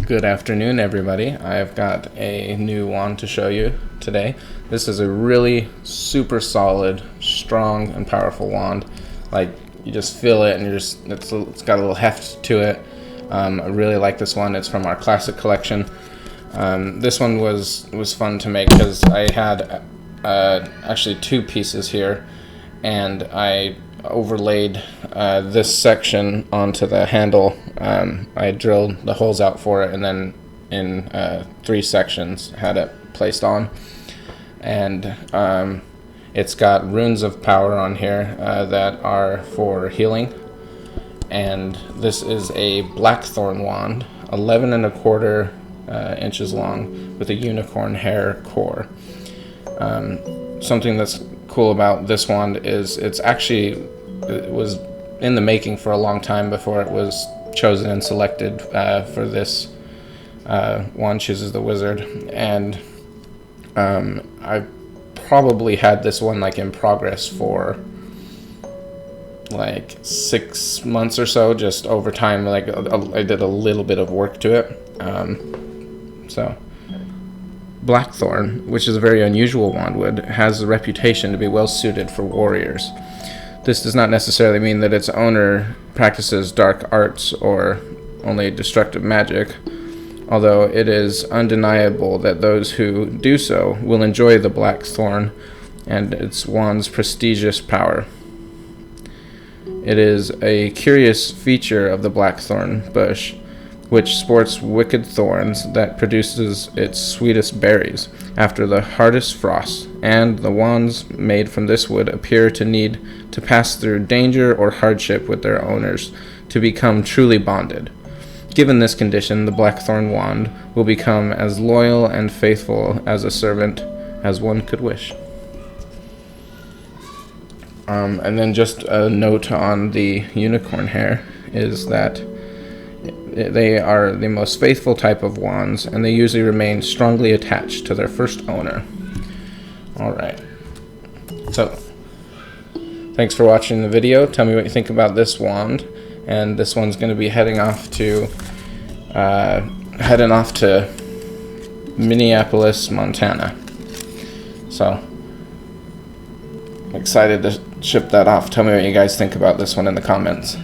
Good afternoon, everybody. I've got a new wand to show you today. This is a really super solid, strong, and powerful wand. Like, you just feel it, and it's got a little heft to it. I really like this one. It's from our classic collection. This one was fun to make because I had actually two pieces here, and I overlaid this section onto the handle. I drilled the holes out for it, and then in 3 sections had it placed on. And it's got runes of power on here that are for healing. And this is a Blackthorn wand, 11 1/4 inches long, with a unicorn hair core. Something that's cool about this wand is it was in the making for a long time before it was chosen and selected for this Wand Chooses the Wizard. And I probably had this one like in progress for like 6 months or so, just over time. Like I did a little bit of work to it. So Blackthorn, which is a very unusual wandwood, has a reputation to be well suited for warriors. This does not necessarily mean that its owner practices dark arts or only destructive magic, although it is undeniable that those who do so will enjoy the Blackthorn and its wand's prestigious power. It is a curious feature of the Blackthorn bush, which sports wicked thorns that produces its sweetest berries after the hardest frost, and the wands made from this wood appear to need to pass through danger or hardship with their owners to become truly bonded. Given this condition, the Blackthorn wand will become as loyal and faithful as a servant as one could wish. And then just a note on the unicorn hair is that they are the most faithful type of wands, and they usually remain strongly attached to their first owner. Alright, so thanks for watching the video. Tell me what you think about this wand, and this one's going to be heading off to Minneapolis, Montana. So I'm excited to ship that off. Tell me what you guys think about this one in the comments.